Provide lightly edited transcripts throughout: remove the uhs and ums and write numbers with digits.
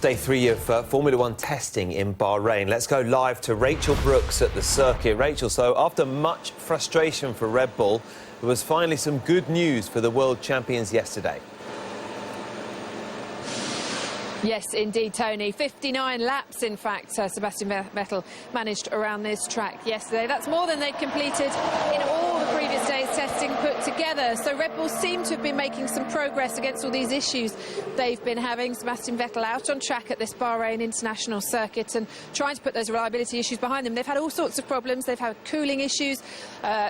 Day 3 of Formula 1 testing in Bahrain. Let's go live to Rachel Brooks at the circuit. Rachel, so after much frustration for Red Bull, there was finally some good news for the world champions yesterday. Yes, indeed, Tony. 59 laps, in fact, Sebastian Vettel managed around this track yesterday. That's more than they'd completed in all the previous days' testing put together. So Red Bull seem to have been making some progress against all these issues they've been having. Sebastian Vettel out on track at this Bahrain international circuit and trying to put those reliability issues behind them. They've had all sorts of problems. They've had cooling issues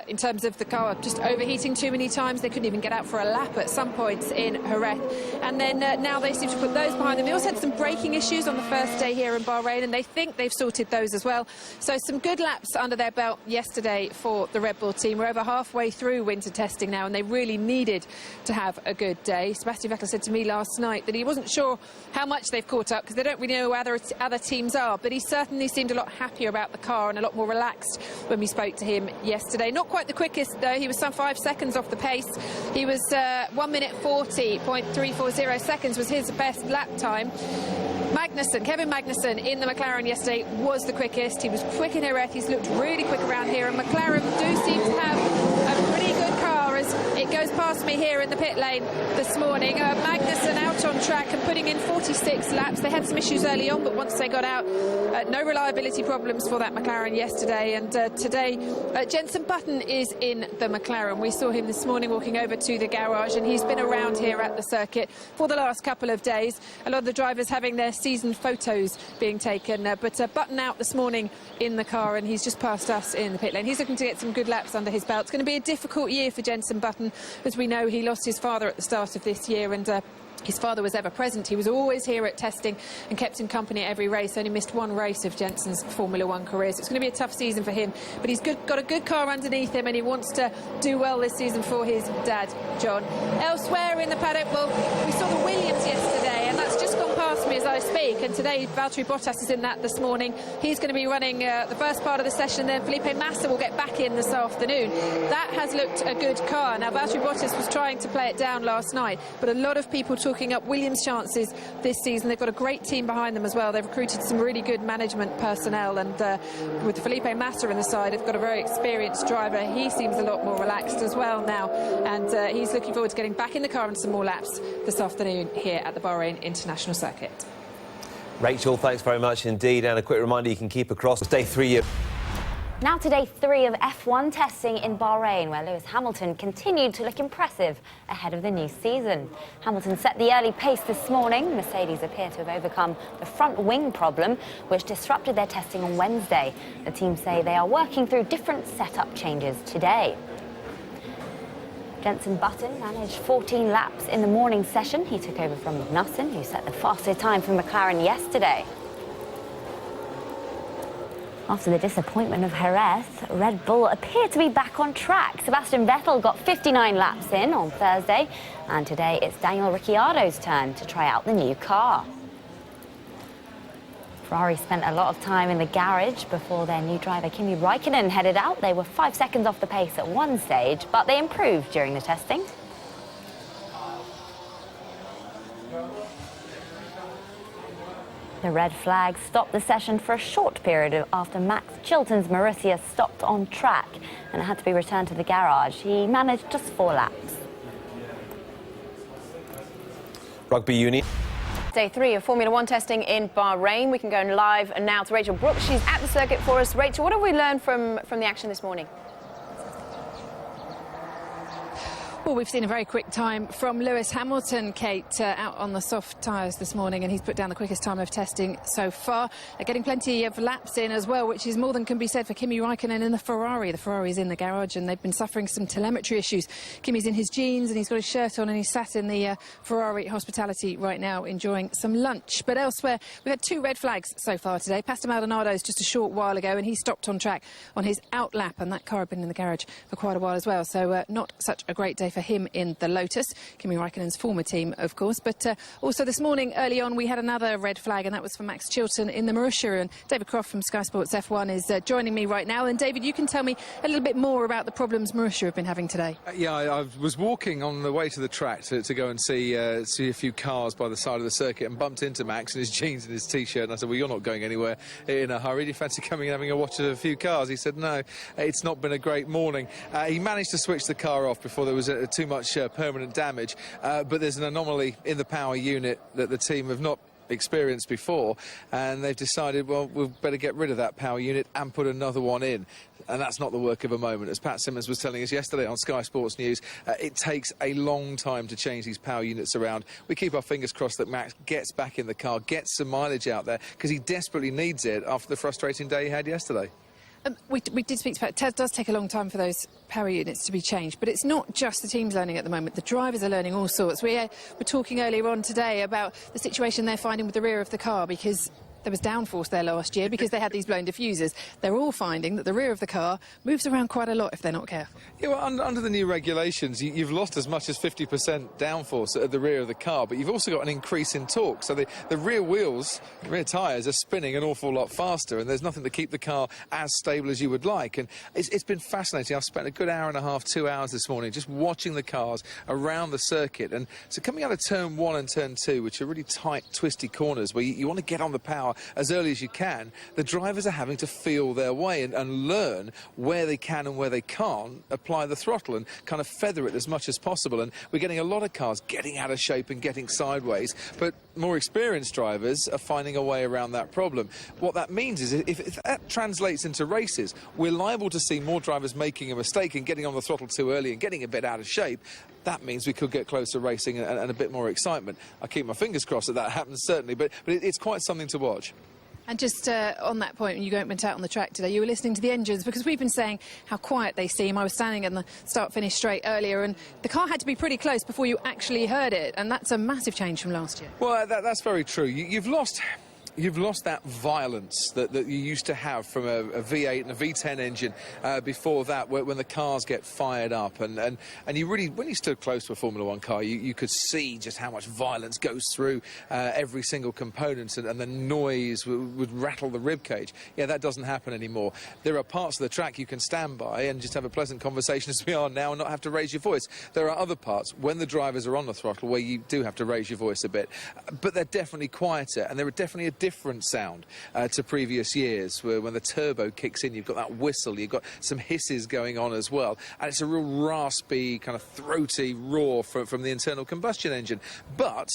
in terms of the car just overheating too many times. They couldn't even get out for a lap at some points in Jerez. And then now they seem to put those behind them. They also had some braking issues on the first day here in Bahrain, and they think they've sorted those as well. So some good laps under their belt yesterday for the Red Bull team. We're over halfway through winter testing now, and they really needed to have a good day. Sebastian Vettel said to me last night that he wasn't sure how much they've caught up because they don't really know where other teams are, but he certainly seemed a lot happier about the car and a lot more relaxed when we spoke to him yesterday. Not quite the quickest, though. He was some 5 seconds off the pace. He was 1 minute 40.340 seconds was his best lap time. Kevin Magnussen in the McLaren yesterday was the quickest. He was quick in Jerez. He's looked really quick around here, and McLaren do seem to have a pretty good car as it goes past me here in the pit lane this morning. Magnussen out on track and putting in 46 laps. They had some issues early on, but once they got out, no reliability problems for that McLaren yesterday. And today, Jenson Button is in the McLaren. We saw him this morning walking over to the garage, and he's been around here at the circuit for the last couple of days. A lot of the drivers having their season photos being taken, but Button out this morning in the car, and he's just passed us in the pit lane. He's looking to get some good laps under his belt. It's going to be a difficult year for Jenson Button. As we know, he lost his father at the start of this year, and his father was ever present. He was always here at testing and kept him company at every race. Only missed one race of Jenson's Formula 1 career. So it's going to be a tough season for him. But he's got a good car underneath him, and he wants to do well this season for his dad, John. Elsewhere in the paddock, well, we saw the Williams yesterday, and that's just gone past me as I speak. And today, Valtteri Bottas is in that this morning. He's going to be running the first part of the session. Then Felipe Massa will get back in this afternoon. That has looked a good car. Now, Valtteri Bottas was trying to play it down last night, but a lot of people talking up Williams' chances this season. They've got a great team behind them as well. They've recruited some really good management personnel, and with Felipe Massa in the side, they've got a very experienced driver. He seems a lot more relaxed as well now, and he's looking forward to getting back in the car and some more laps this afternoon here at the Bahrain International Circuit. Rachel, thanks very much indeed, and a quick reminder you can keep across Day 3 of... Now to Day 3 of F1 testing in Bahrain, where Lewis Hamilton continued to look impressive ahead of the new season. Hamilton set the early pace this morning. Mercedes appear to have overcome the front wing problem, which disrupted their testing on Wednesday. The team say they are working through different setup changes today. Jenson Button managed 14 laps in the morning session. He took over from Magnussen, who set the fastest time for McLaren yesterday. After the disappointment of Jerez, Red Bull appear to be back on track. Sebastian Vettel got 59 laps in on Thursday, and today it's Daniel Ricciardo's turn to try out the new car. Ferrari spent a lot of time in the garage before their new driver Kimi Raikkonen headed out. They were 5 seconds off the pace at one stage, but they improved during the testing. The red flag stopped the session for a short period after Max Chilton's Marussia stopped on track and it had to be returned to the garage. He managed just 4 laps. Rugby Union. Day 3 of Formula 1 testing in Bahrain. We can go live now to Rachel Brooks. She's at the circuit for us. Rachel, what have we learned from the action this morning? Well, we've seen a very quick time from Lewis Hamilton, Kate, out on the soft tyres this morning, and he's put down the quickest time of testing so far. They're getting plenty of laps in as well, which is more than can be said for Kimi Raikkonen in the Ferrari. The Ferrari's in the garage, and they've been suffering some telemetry issues. Kimi's in his jeans, and he's got his shirt on, and he's sat in the Ferrari hospitality right now enjoying some lunch. But elsewhere, we had 2 red flags so far today. Pastor Maldonado's just a short while ago, and he stopped on track on his out lap, and that car had been in the garage for quite a while as well. So not such a great day for him in the Lotus, Kimi Raikkonen's former team, of course. But also this morning, early on, we had another red flag, and that was for Max Chilton in the Marussia. And David Croft from Sky Sports F1 is joining me right now. And David, you can tell me a little bit more about the problems Marussia have been having today. Yeah, I was walking on the way to the track to go and see a few cars by the side of the circuit and bumped into Max in his jeans and his T-shirt. And I said, well, you're not going anywhere in a hurry. Do you fancy coming and having a watch of a few cars? He said, no, it's not been a great morning. He managed to switch the car off before there was too much permanent damage, but there's an anomaly in the power unit that the team have not experienced before, and they've decided, well, we'll better get rid of that power unit and put another one in. And that's not the work of a moment. As Pat Simmons was telling us yesterday on Sky Sports News, it takes a long time to change these power units around. We keep our fingers crossed that Max gets back in the car, gets some mileage out there, because he desperately needs it after the frustrating day he had yesterday. We did speak about it. It does take a long time for those power units to be changed, but it's not just the teams learning at the moment. The drivers are learning all sorts. We were talking earlier on today about the situation they're finding with the rear of the car, because there was downforce there last year because they had these blown diffusers. They're all finding that the rear of the car moves around quite a lot if they're not careful. Yeah, well, under the new regulations, you've lost as much as 50% downforce at the rear of the car, but you've also got an increase in torque. So the rear wheels, the rear tyres are spinning an awful lot faster, and there's nothing to keep the car as stable as you would like. And it's been fascinating. I've spent a good hour and a half, 2 hours this morning just watching the cars around the circuit. And so coming out of turn 1 and turn 2, which are really tight, twisty corners where you want to get on the power as early as you can, the drivers are having to feel their way and learn where they can and where they can't apply the throttle and kind of feather it as much as possible. And we're getting a lot of cars getting out of shape and getting sideways, but more experienced drivers are finding a way around that problem. What that means is if that translates into races, we're liable to see more drivers making a mistake and getting on the throttle too early and getting a bit out of shape. That means we could get closer racing and a bit more excitement. I keep my fingers crossed that happens, certainly, but it's quite something to watch. And just on that point, when you went out on the track today, you were listening to the engines, because we've been saying how quiet they seem. I was standing in the start-finish straight earlier, and the car had to be pretty close before you actually heard it, and that's a massive change from last year. Well, that's very true. You've lost that violence that you used to have from a V8 and a V10 engine before that, when the cars get fired up. And you really, when you stood close to a Formula One car, you could see just how much violence goes through every single component, and the noise would rattle the ribcage. Yeah, that doesn't happen anymore. There are parts of the track you can stand by and just have a pleasant conversation as we are now and not have to raise your voice. There are other parts, when the drivers are on the throttle, where you do have to raise your voice a bit. But they're definitely quieter, and there are definitely a different sound to previous years, where when the turbo kicks in, you've got that whistle, you've got some hisses going on as well, and it's a real raspy, kind of throaty roar from the internal combustion engine. But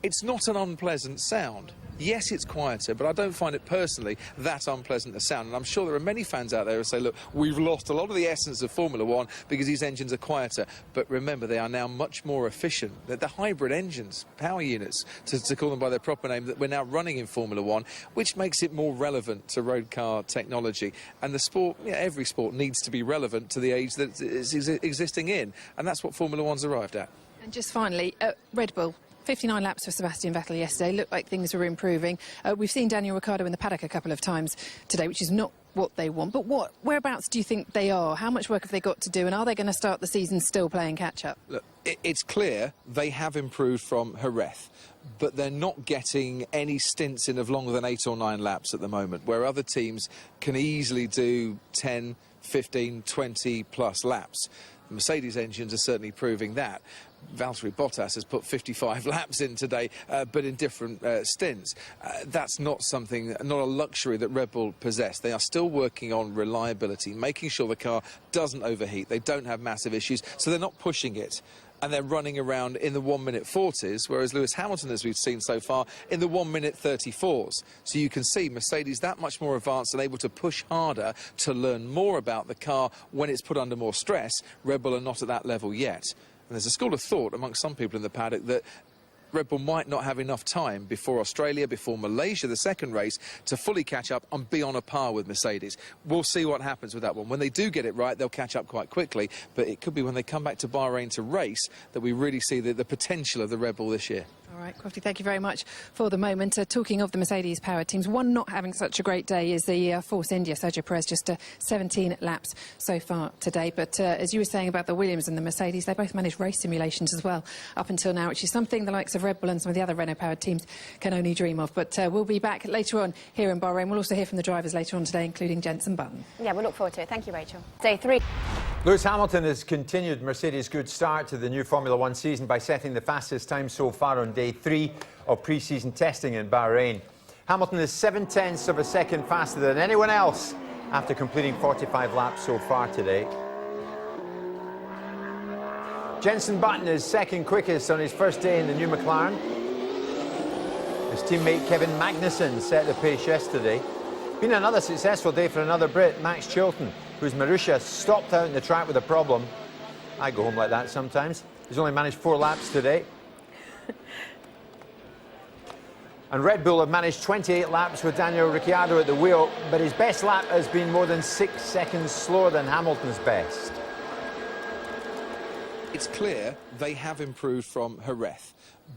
it's not an unpleasant sound. Yes, it's quieter, but I don't find it personally that unpleasant a sound. And I'm sure there are many fans out there who say, look, we've lost a lot of the essence of Formula One because these engines are quieter. But remember, they are now much more efficient. The hybrid engines, power units, to call them by their proper name, that we're now running in Formula One, which makes it more relevant to road car technology. And the sport, every sport needs to be relevant to the age that it's existing in. And that's what Formula One's arrived at. And just finally, Red Bull. 59 laps for Sebastian Vettel yesterday. Looked like things were improving. We've seen Daniel Ricciardo in the paddock a couple of times today, which is not what they want. But whereabouts do you think they are? How much work have they got to do? And are they going to start the season still playing catch-up? Look, it's clear they have improved from Jerez, but they're not getting any stints in of longer than 8 or 9 laps at the moment, where other teams can easily do 10, 15, 20-plus laps. The Mercedes engines are certainly proving that. Valtteri Bottas has put 55 laps in today, but in different stints. That's not a luxury that Red Bull possess. They are still working on reliability, making sure the car doesn't overheat. They don't have massive issues, so they're not pushing it. And they're running around in the 1-minute 40s, whereas Lewis Hamilton, as we've seen so far, in the 1-minute 34s. So you can see Mercedes that much more advanced and able to push harder to learn more about the car when it's put under more stress. Red Bull are not at that level yet. And there's a school of thought amongst some people in the paddock that Red Bull might not have enough time before Australia, before Malaysia, the second race, to fully catch up and be on a par with Mercedes. We'll see what happens with that one. When they do get it right, they'll catch up quite quickly, but it could be when they come back to Bahrain to race that we really see the potential of the Red Bull this year. All right, Crofty, thank you very much for the moment. Talking of the Mercedes-powered teams, one not having such a great day is the Force India. Sergio Perez, just 17 laps so far today. But as you were saying about the Williams and the Mercedes, they both managed race simulations as well up until now, which is something the likes of Red Bull and some of the other Renault-powered teams can only dream of. But we'll be back later on here in Bahrain. We'll also hear from the drivers later on today, including Jenson Button. Yeah, we'll look forward to it. Thank you, Rachel. Day 3. Lewis Hamilton has continued Mercedes' good start to the new Formula One season by setting the fastest time so far on day 3 of pre-season testing in Bahrain. Hamilton is 0.7 of a second faster than anyone else after completing 45 laps so far today. Jenson Button is second quickest on his first day in the new McLaren. His teammate Kevin Magnussen set the pace yesterday. Been another successful day for another Brit, Max Chilton, whose Marussia stopped out in the track with a problem. I go home like that sometimes. He's only managed 4 laps today. And Red Bull have managed 28 laps with Daniel Ricciardo at the wheel, but his best lap has been more than 6 seconds slower than Hamilton's best. It's clear they have improved from Jerez,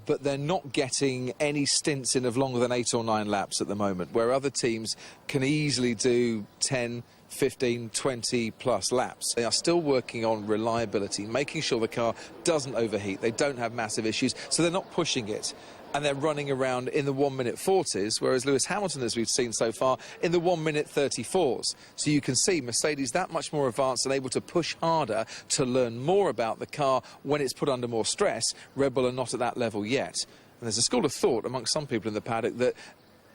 but they're not getting any stints in of longer than 8 or 9 laps at the moment, where other teams can easily do 10, 15, 20 plus laps. They are still working on reliability, making sure the car doesn't overheat, they don't have massive issues, so they're not pushing it. And they're running around in the 1-minute 40s, whereas Lewis Hamilton, as we've seen so far, in the 1-minute 34s. So you can see Mercedes that much more advanced and able to push harder to learn more about the car when it's put under more stress. Red Bull are not at that level yet. And there's a school of thought amongst some people in the paddock that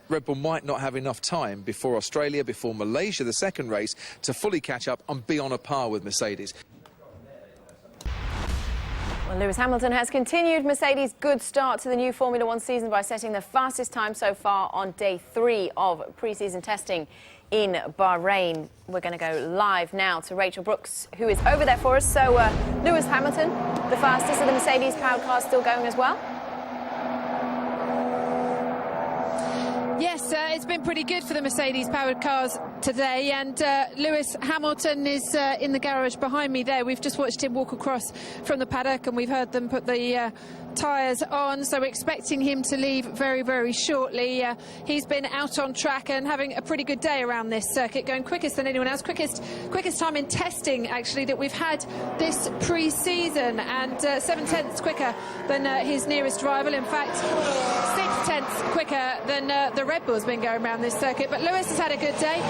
Red Bull might not have enough time before Australia, before Malaysia, the second race, to fully catch up and be on a par with Mercedes. Well, Lewis Hamilton has continued Mercedes' good start to the new Formula One season by setting the fastest time so far on day 3 of pre-season testing in Bahrain. We're going to go live now to Rachel Brooks, who is over there for us. So, Lewis Hamilton, the fastest of the Mercedes-powered cars, still going as well? Yes, it's been pretty good for the Mercedes-powered cars today, and Lewis Hamilton is in the garage behind me there. We've just watched him walk across from the paddock, and we've heard them put the tyres on, so we're expecting him to leave very, very shortly. He's been out on track and having a pretty good day around this circuit, going quickest than anyone else, quickest time in testing, actually, that we've had this pre-season, and 7/10 quicker than his nearest rival. In fact, 6/10 quicker than the Red Bull's been going around this circuit. But Lewis has had a good day.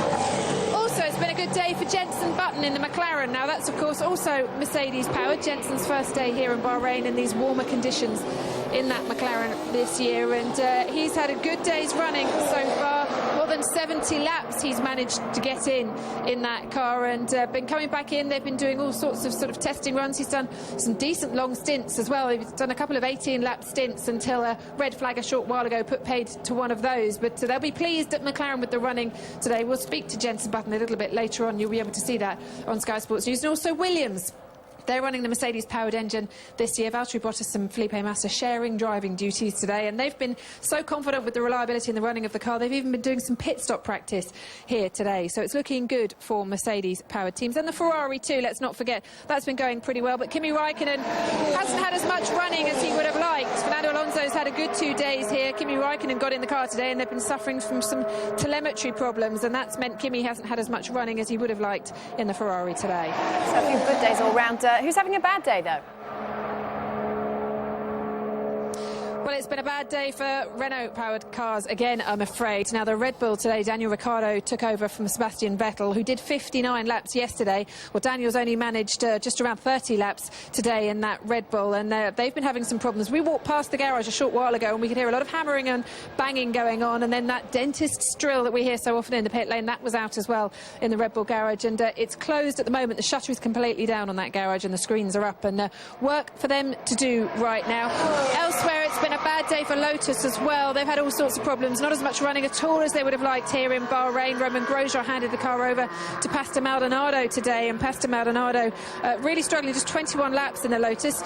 Also, it's been a good day for Jenson Button in the McLaren. Now, that's, of course, also Mercedes-powered. Jenson's first day here in Bahrain in these warmer conditions in that McLaren this year, and he's had a good day's running so far. More than 70 laps he's managed to get in that car, and been coming back in. They've been doing all sorts of testing runs. He's done some decent long stints as well. He's done a couple of 18-lap stints until a red flag a short while ago put paid to one of those. But they'll be pleased at McLaren with the running today. We'll speak to Jenson Button a little bit later on. You'll be able to see that on Sky Sports News. And also Williams. They're running the Mercedes-powered engine this year. Valtteri Bottas and Felipe Massa sharing driving duties today, and they've been so confident with the reliability and the running of the car, they've even been doing some pit stop practice here today. So it's looking good for Mercedes-powered teams. And the Ferrari too, let's not forget, that's been going pretty well. But Kimi Raikkonen hasn't had as much running as he would have liked. Fernando Alonso's had a good 2 days here. Kimi Raikkonen got in the car today, and they've been suffering from some telemetry problems, and that's meant Kimi hasn't had as much running as he would have liked in the Ferrari today. So a few good days all round. Who's having a bad day, though? Well, it's been a bad day for Renault-powered cars again, I'm afraid. Now, the Red Bull today, Daniel Ricciardo took over from Sebastian Vettel, who did 59 laps yesterday. Well, Daniel's only managed just around 30 laps today in that Red Bull, and they've been having some problems. We walked past the garage a short while ago, and we could hear a lot of hammering and banging going on, and then that dentist's drill that we hear so often in the pit lane, that was out as well in the Red Bull garage, and it's closed at the moment. The shutter is completely down on that garage, and the screens are up, and work for them to do right now. Elsewhere, it's been a bad day for Lotus as well. They've had all sorts of problems, not as much running at all as they would have liked here in Bahrain. Roman Grosjean handed the car over to Pastor Maldonado today, and Pastor Maldonado really struggling, just 21 laps in the Lotus.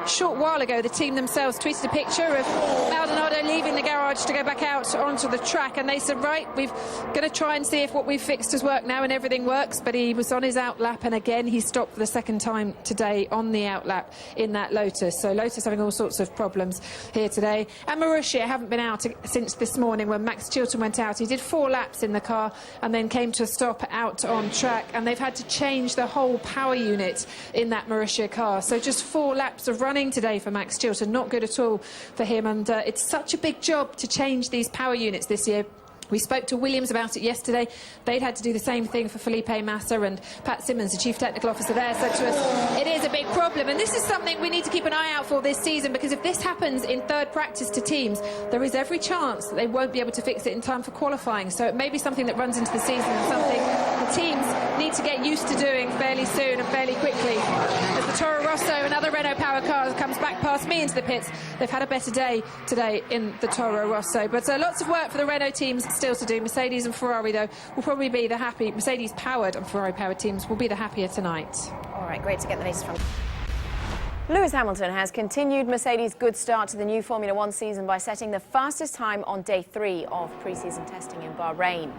short while ago, the team themselves tweeted a picture of Maldonado leaving the garage to go back out onto the track, and they said, right, we're going to try and see if what we've fixed has worked now, and everything works. But he was on his out lap, and again he stopped for the second time today on the out lap in that Lotus. So Lotus having all sorts of problems here today. And Marussia haven't been out since this morning when Max Chilton went out. He did 4 laps in the car and then came to a stop out on track, and they've had to change the whole power unit in that Marussia car. So just 4 laps of running today for Max Chilton, not good at all for him, and it's such a big job to change these power units this year. We spoke to Williams about it yesterday. They'd had to do the same thing for Felipe Massa, and Pat Simmons, the Chief Technical Officer there, said to us, it is a big problem, and this is something we need to keep an eye out for this season, because if this happens in third practice to teams, there is every chance that they won't be able to fix it in time for qualifying. So it may be something that runs into the season and something the teams need to get used to doing fairly soon and fairly quickly. As the Toro Rosso, another Renault power car, comes back past me into the pits, they've had a better day today in the Toro Rosso. But lots of work for the Renault teams still to do. Mercedes and Ferrari, though, will probably be the happy. Mercedes-powered and Ferrari-powered teams will be the happier tonight. All right, great to get the latest from Lewis Hamilton has continued Mercedes' good start to the new Formula One season by setting the fastest time on day 3 of pre-season testing in Bahrain.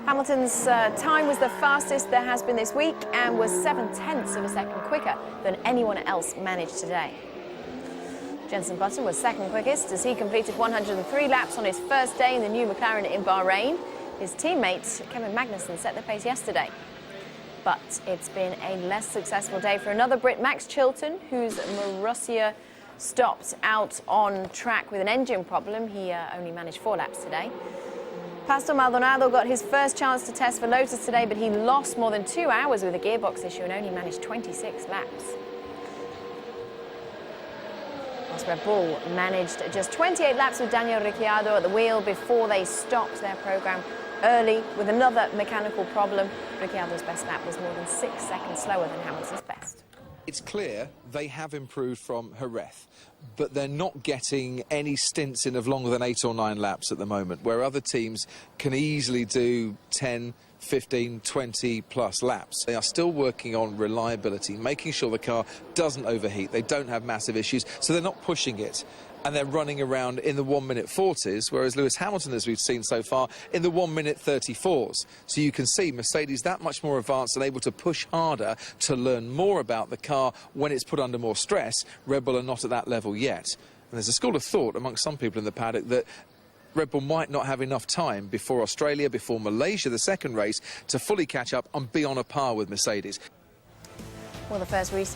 Hamilton's time was the fastest there has been this week and was 0.7 of a second quicker than anyone else managed today. Jenson Button was second quickest as he completed 103 laps on his first day in the new McLaren in Bahrain. His teammate Kevin Magnussen set the pace yesterday. But it's been a less successful day for another Brit, Max Chilton, whose Marussia stopped out on track with an engine problem. He only managed 4 laps today. Pastor Maldonado got his first chance to test for Lotus today, but he lost more than 2 hours with a gearbox issue and only managed 26 laps. Red Bull managed just 28 laps with Daniel Ricciardo at the wheel before they stopped their programme early with another mechanical problem. Ricciardo's best lap was more than 6 seconds slower than Hamilton's best. It's clear they have improved from Jerez, but they're not getting any stints in of longer than 8 or 9 laps at the moment, where other teams can easily do 10, 15, 20 plus laps. They are still working on reliability, making sure the car doesn't overheat, they don't have massive issues, so they're not pushing it. And they're running around in the 1-minute 40s, whereas Lewis Hamilton, as we've seen so far, in the 1-minute 34s. So you can see Mercedes that much more advanced and able to push harder to learn more about the car when it's put under more stress. Red Bull are not at that level yet. And there's a school of thought amongst some people in the paddock that Red Bull might not have enough time before Australia, before Malaysia, the second race, to fully catch up and be on a par with Mercedes. Well, the first race...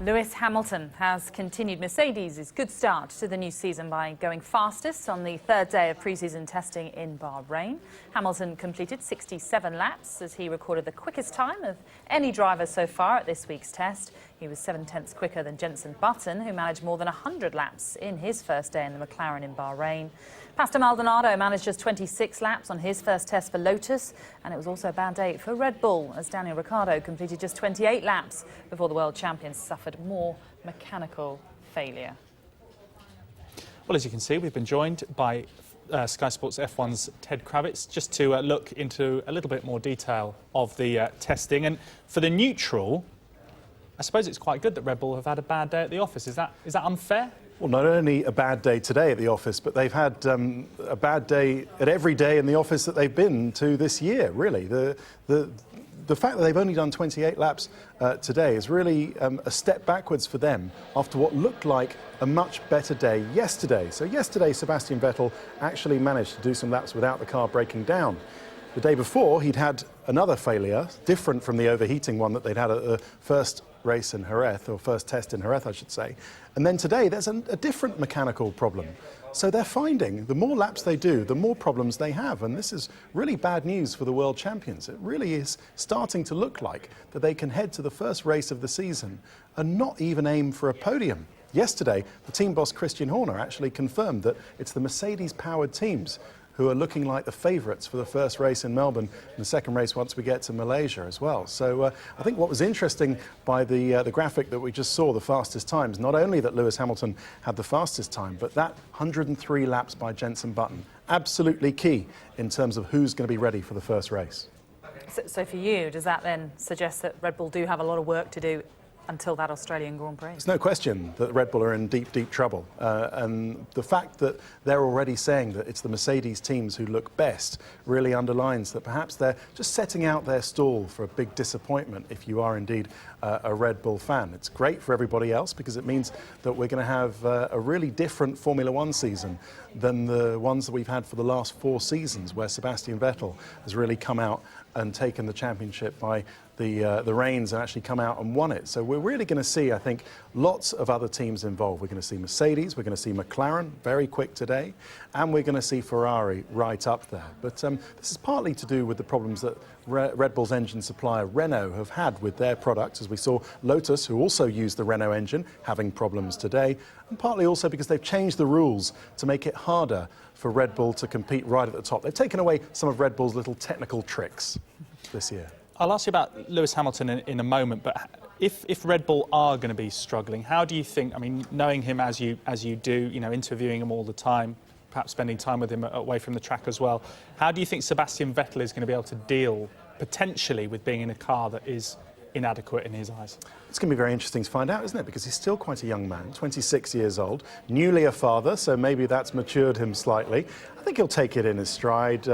Lewis Hamilton has continued Mercedes' good start to the new season by going fastest on the 3rd day of pre-season testing in Bahrain. Hamilton completed 67 laps as he recorded the quickest time of any driver so far at this week's test. He was 0.7 quicker than Jenson Button, who managed more than 100 laps in his first day in the McLaren in Bahrain. Pastor Maldonado managed just 26 laps on his first test for Lotus, and it was also a bad day for Red Bull as Daniel Ricciardo completed just 28 laps before the world champions suffered more mechanical failure. Well, as you can see, we've been joined by Sky Sports F1's Ted Kravitz just to look into a little bit more detail of the testing. And for the neutral, I suppose it's quite good that Red Bull have had a bad day at the office. Is that unfair? Well, not only a bad day today at the office, but they've had a bad day at every day in the office that they've been to this year, really. The fact that they've only done 28 laps today is really a step backwards for them after what looked like a much better day yesterday. So yesterday, Sebastian Vettel actually managed to do some laps without the car breaking down. The day before, he'd had another failure, different from the overheating one that they'd had at the first race in Jerez, or first test in Jerez, I should say. And then today, there's a different mechanical problem. So they're finding the more laps they do, the more problems they have. And this is really bad news for the world champions. It really is starting to look like that they can head to the first race of the season and not even aim for a podium. Yesterday, the team boss Christian Horner actually confirmed that it's the Mercedes-powered teams who are looking like the favourites for the first race in Melbourne and the second race once we get to Malaysia as well. So I think what was interesting by the graphic that we just saw, the fastest times, not only that Lewis Hamilton had the fastest time, but that 103 laps by Jenson Button, absolutely key in terms of who's going to be ready for the first race. So for you, does that then suggest that Red Bull do have a lot of work to do until that Australian Grand Prix. There's no question that Red Bull are in deep, deep trouble. And the fact that they're already saying that it's the Mercedes teams who look best really underlines that perhaps they're just setting out their stall for a big disappointment if you are indeed a Red Bull fan. It's great for everybody else because it means that we're going to have a really different Formula One season than the ones that we've had for the last 4 seasons, where Sebastian Vettel has really come out and taken the championship by the reins and actually come out and won it. So we're really going to see, I think, lots of other teams involved. We're going to see Mercedes, we're going to see McLaren, very quick today, and we're going to see Ferrari right up there. But this is partly to do with the problems that Red Bull's engine supplier Renault have had with their products, as we saw Lotus, who also used the Renault engine, having problems today, and partly also because they've changed the rules to make it harder for Red Bull to compete right at the top. They've taken away some of Red Bull's little technical tricks this year. I'll ask you about Lewis Hamilton in a moment, but if Red Bull are going to be struggling, how do you think, I mean, knowing him as you do, you know, interviewing him all the time, perhaps spending time with him away from the track as well, how do you think Sebastian Vettel is going to be able to deal, potentially, with being in a car that is inadequate in his eyes? It's going to be very interesting to find out, isn't it? Because he's still quite a young man, 26 years old, newly a father, so maybe that's matured him slightly. I think he'll take it in his stride.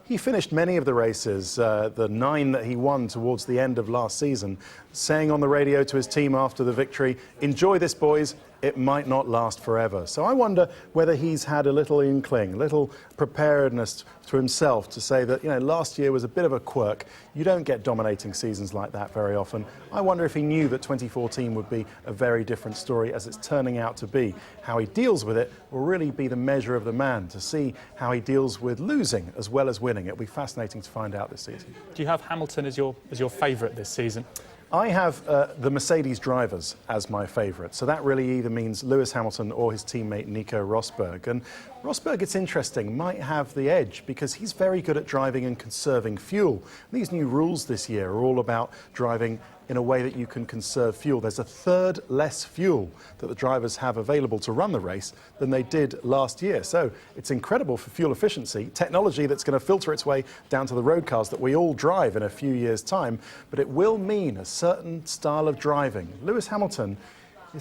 He finished many of the races, the 9 that he won towards the end of last season, saying on the radio to his team after the victory, "Enjoy this, boys. It might not last forever." So I wonder whether he's had a little inkling, a little preparedness to himself to say that, you know, last year was a bit of a quirk. You don't get dominating seasons like that very often. I wonder if he knew that 2014 would be a very different story, as it's turning out to be. How he deals with it will really be the measure of the man, to see how he deals with losing as well as winning. It'll be fascinating to find out this season. Do you have Hamilton as your favourite this season? I have the Mercedes drivers as my favourite, so that really either means Lewis Hamilton or his teammate Nico Rosberg. And Rosberg, it's interesting, might have the edge because he's very good at driving and conserving fuel. These new rules this year are all about driving in a way that you can conserve fuel. There's a third less fuel that the drivers have available to run the race than they did last year. So it's incredible for fuel efficiency, technology that's going to filter its way down to the road cars that we all drive in a few years' time, but it will mean a certain style of driving. Lewis Hamilton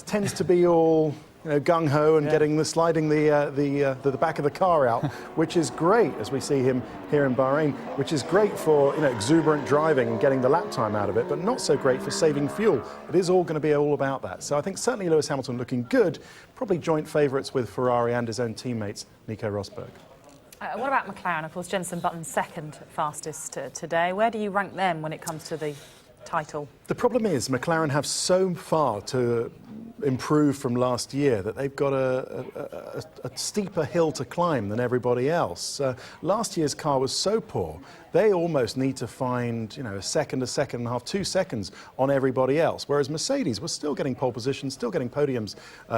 tends to be all, you know, gung-ho and sliding the back of the car out, which is great, as we see him here in Bahrain, which is great for, you know, exuberant driving and getting the lap time out of it, but not so great for saving fuel. It is all going to be all about that. So I think certainly Lewis Hamilton looking good, probably joint favourites with Ferrari and his own teammates, Nico Rosberg. What about McLaren? Of course, Jenson Button second fastest today. Where do you rank them when it comes to the title? The problem is McLaren have so far to improve from last year that they've got a steeper hill to climb than everybody else. Last year's car was so poor, they almost need to find, you know, a second and a half, 2 seconds on everybody else, whereas Mercedes was still getting pole positions, still getting podiums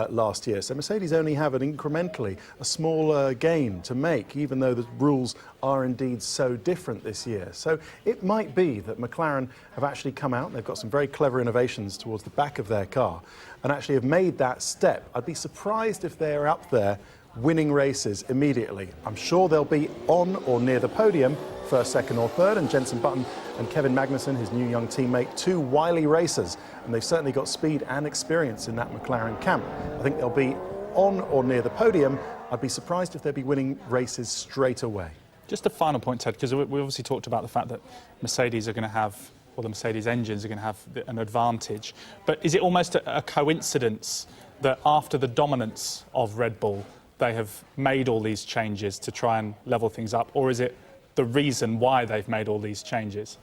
last year. So Mercedes only have an incrementally a smaller gain to make, even though the rules are indeed so different this year. So it might be that McLaren have actually come out, and they've got some very clever innovations towards the back of their car, and actually have made that step. I'd be surprised if they're up there winning races immediately. I'm sure they'll be on or near the podium, first, second or third, and Jenson Button and Kevin Magnussen, his new young teammate, 2 wily racers, and they've certainly got speed and experience in that McLaren camp. I think they'll be on or near the podium. I'd be surprised if they'll be winning races straight away. Just a final point, Ted, because we obviously talked about the fact that Mercedes are going to have, or the Mercedes engines are going to have an advantage. But is it almost a coincidence that after the dominance of Red Bull, they have made all these changes to try and level things up? Or is it the reason why they've made all these changes?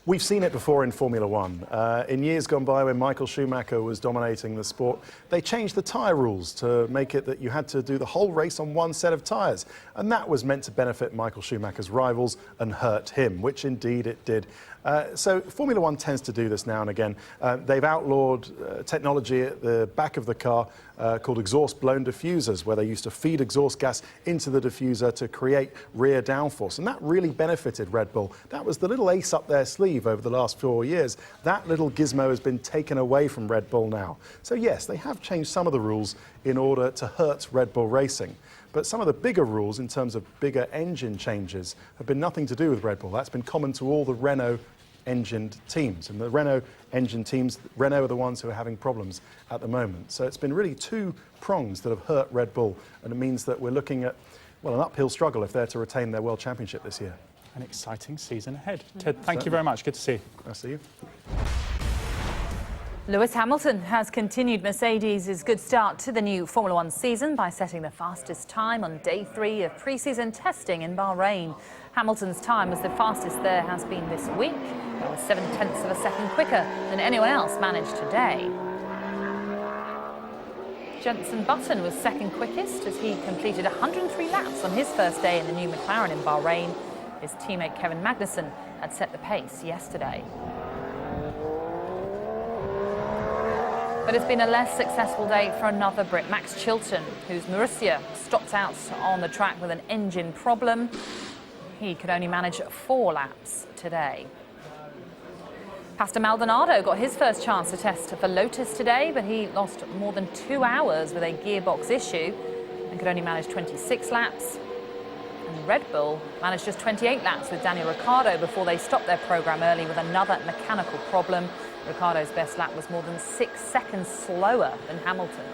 We've seen it before in Formula One. In years gone by, when Michael Schumacher was dominating the sport, they changed the tyre rules to make it that you had to do the whole race on one set of tyres. And that was meant to benefit Michael Schumacher's rivals and hurt him, which indeed it did. So Formula One tends to do this now and again. They've outlawed technology at the back of the car called exhaust-blown diffusers, where they used to feed exhaust gas into the diffuser to create rear downforce. And that really benefited Red Bull. That was the little ace up their sleeve over the last 4 years. That little gizmo has been taken away from Red Bull now. So yes, they have changed some of the rules in order to hurt Red Bull Racing. But some of the bigger rules, in terms of bigger engine changes, have been nothing to do with Red Bull. That's been common to all the Renault engined teams. And the Renault engine teams, Renault are the ones who are having problems at the moment. So it's been really two prongs that have hurt Red Bull, and it means that we're looking at, well, an uphill struggle if they're to retain their World Championship this year. An exciting season ahead. Ted, thank you very much. Good to see you. Nice to see you. Lewis Hamilton has continued Mercedes' good start to the new Formula One season by setting the fastest time on day 3 of pre-season testing in Bahrain. Hamilton's time was the fastest there has been this week. It was 0.7 of a second quicker than anyone else managed today. Jenson Button was second quickest as he completed 103 laps on his first day in the new McLaren in Bahrain. His teammate Kevin Magnussen had set the pace yesterday. But it's been a less successful day for another Brit, Max Chilton, whose Marussia stopped out on the track with an engine problem. He could only manage 4 laps today. Pastor Maldonado got his first chance to test for Lotus today, but he lost more than 2 hours with a gearbox issue and could only manage 26 laps. And Red Bull managed just 28 laps with Daniel Ricciardo before they stopped their programme early with another mechanical problem. Ricciardo's best lap was more than 6 seconds slower than Hamilton.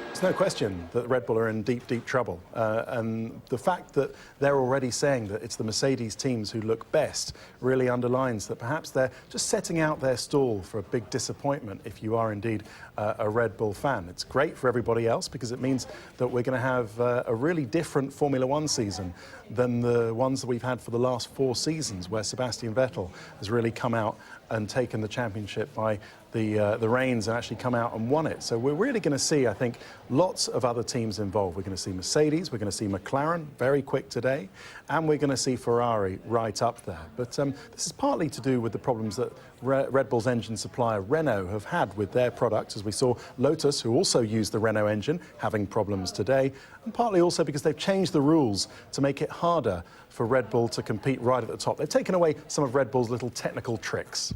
There's no question that Red Bull are in deep, deep trouble. And the fact that they're already saying that it's the Mercedes teams who look best really underlines that perhaps they're just setting out their stall for a big disappointment if you are indeed a Red Bull fan. It's great for everybody else because it means that we're going to have a really different Formula One season than the ones that we've had for the last 4 seasons, where Sebastian Vettel has really come out and taken the championship by the reins and actually come out and won it. So we're really going to see, I think, lots of other teams involved. We're going to see Mercedes, we're going to see McLaren, very quick today, and we're going to see Ferrari right up there. But this is partly to do with the problems that Red Bull's engine supplier Renault have had with their products, as we saw Lotus, who also used the Renault engine, having problems today, and partly also because they've changed the rules to make it harder for Red Bull to compete right at the top. They've taken away some of Red Bull's little technical tricks.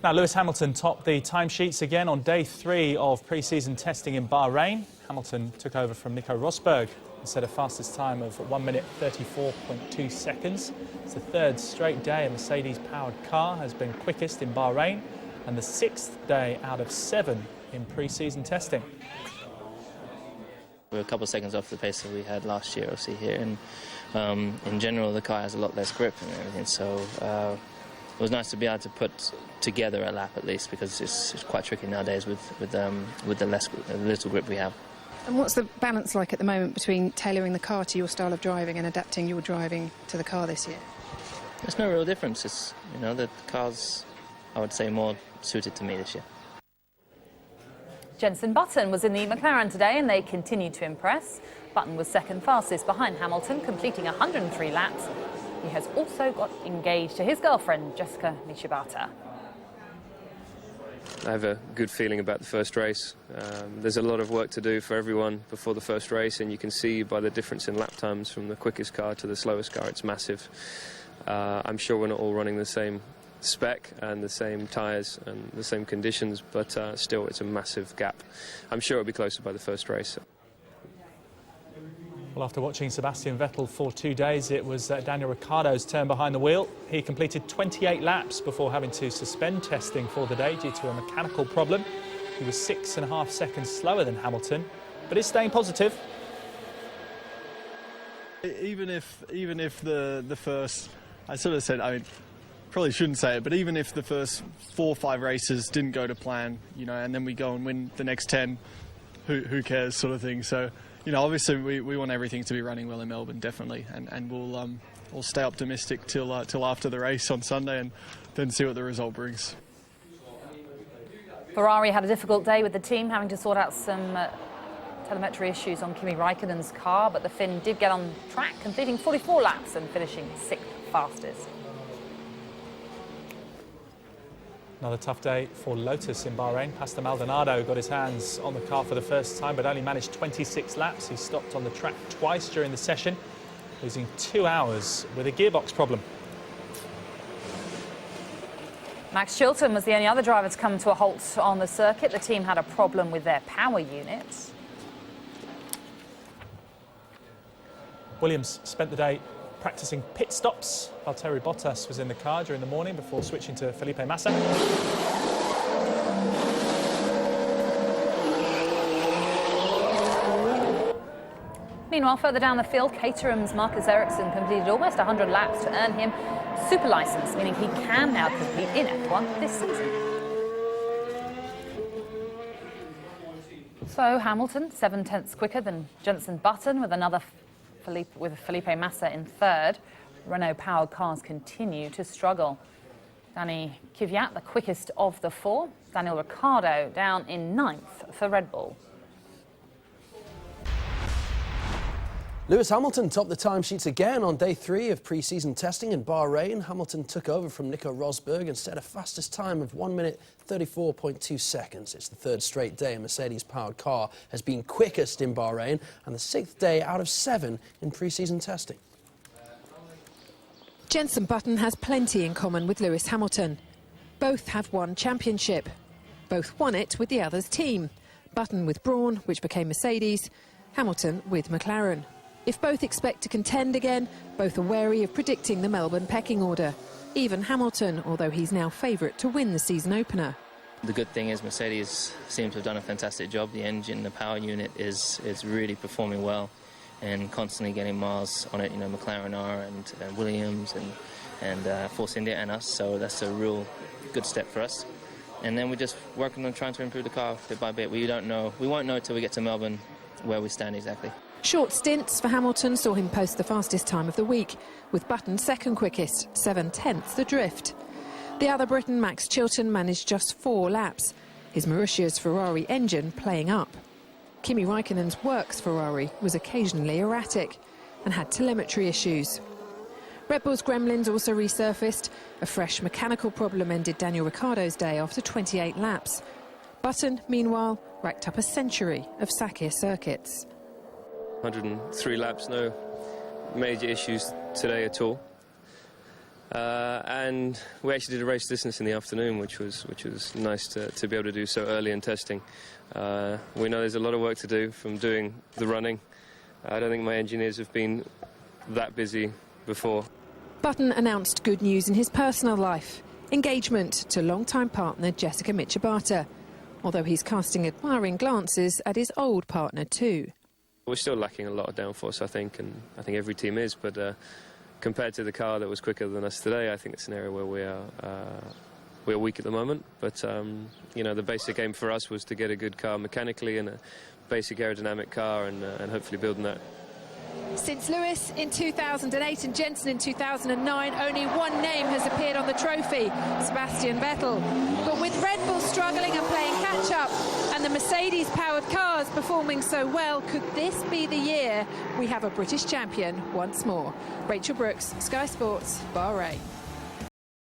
Now, Lewis Hamilton topped the timesheets again on day 3 of pre-season testing in Bahrain. Hamilton took over from Nico Rosberg and set a fastest time of 1 minute 34.2 seconds. It's the 3rd straight day a Mercedes-powered car has been quickest in Bahrain and the 6th day out of 7 in pre-season testing. We're a couple of seconds off the pace that we had last year, obviously, here. And in general, the car has a lot less grip and everything, so it was nice to be able to put together a lap at least, because it's quite tricky nowadays with the little grip we have. And what's the balance like at the moment between tailoring the car to your style of driving and adapting your driving to the car this year? There's no real difference. It's, you know, the car's, I would say, more suited to me this year. Jenson Button was in the McLaren today and they continued to impress. Button was second fastest behind Hamilton, completing 103 laps. He has also got engaged to his girlfriend, Jessica Michibata. I have a good feeling about the first race. There's a lot of work to do for everyone before the first race, and you can see by the difference in lap times from the quickest car to the slowest car, it's massive. I'm sure we're not all running the same spec and the same tyres and the same conditions, but still it's a massive gap. I'm sure it'll be closer by the first race. Well, after watching Sebastian Vettel for 2 days, it was Daniel Ricciardo's turn behind the wheel. He completed 28 laps before having to suspend testing for the day due to a mechanical problem. He was 6.5 seconds slower than Hamilton, but is staying positive. Even if the first, I sort of said, I mean, probably shouldn't say it, but even if the first 4 or 5 races didn't go to plan, you know, and then we go and win the next 10, who cares, sort of thing. So, you know, obviously we want everything to be running well in Melbourne, definitely, and we'll stay optimistic till after the race on Sunday, and then see what the result brings. Ferrari had a difficult day with the team, having to sort out some telemetry issues on Kimi Raikkonen's car, but the Finn did get on track, completing 44 laps and finishing 6th fastest. Another tough day for Lotus in Bahrain. Pastor Maldonado got his hands on the car for the first time, but only managed 26 laps. He stopped on the track twice during the session, losing 2 hours with a gearbox problem. Max Chilton was the only other driver to come to a halt on the circuit. The team had a problem with their power units. Williams spent the day practicing pit stops. Valtteri Bottas was in the car during the morning before switching to Felipe Massa. Meanwhile, further down the field, Caterham's Marcus Ericsson completed almost 100 laps to earn him super license, meaning he can now compete in F1 this season. So Hamilton, 7/10 quicker than Jenson Button, with another Felipe Massa in third. Renault-powered cars continue to struggle. Danny Kvyat, the quickest of the four. Daniel Ricciardo down in ninth for Red Bull. Lewis Hamilton topped the timesheets again on day 3 of pre-season testing in Bahrain. Hamilton took over from Nico Rosberg and set a fastest time of 1 minute 34.2 seconds. It's the third straight day a Mercedes-powered car has been quickest in Bahrain and the 6th day out of 7 in pre-season testing. Jenson Button has plenty in common with Lewis Hamilton. Both have won championship. Both won it with the other's team. Button with Brawn, which became Mercedes, Hamilton with McLaren. If both expect to contend again, both are wary of predicting the Melbourne pecking order. Even Hamilton, although he's now favourite to win the season opener. The good thing is Mercedes seems to have done a fantastic job. The engine, the power unit is really performing well and constantly getting miles on it. You know, McLaren are and Williams and Force India and us, so that's a real good step for us. And then we're just working on trying to improve the car bit by bit. We won't know until we get to Melbourne where we stand exactly. Short stints for Hamilton saw him post the fastest time of the week, with Button second quickest, 7/10 adrift. The other Briton, Max Chilton, managed just 4 laps, his Mauritius Ferrari engine playing up. Kimi Raikkonen's Works Ferrari was occasionally erratic and had telemetry issues. Red Bull's gremlins also resurfaced. A fresh mechanical problem ended Daniel Ricciardo's day after 28 laps. Button, meanwhile, racked up a century of Sakir circuits. 103 laps, no major issues today at all. And we actually did a race distance in the afternoon, which was nice to be able to do so early in testing. We know there's a lot of work to do from doing the running. I don't think my engineers have been that busy before. Button announced good news in his personal life. Engagement to longtime partner Jessica Michibata, although he's casting admiring glances at his old partner too. We're still lacking a lot of downforce, I think, and I think every team is, but compared to the car that was quicker than us today, I think it's an area where we're weak at the moment. But, you know, the basic aim for us was to get a good car mechanically and a basic aerodynamic car and hopefully building that. Since Lewis in 2008 and Jenson in 2009, only one name has appeared on the trophy, Sebastian Vettel. But with Red Bull struggling and playing catch-up and the Mercedes-powered cars performing so well, could this be the year we have a British champion once more? Rachel Brooks, Sky Sports, Bahrain.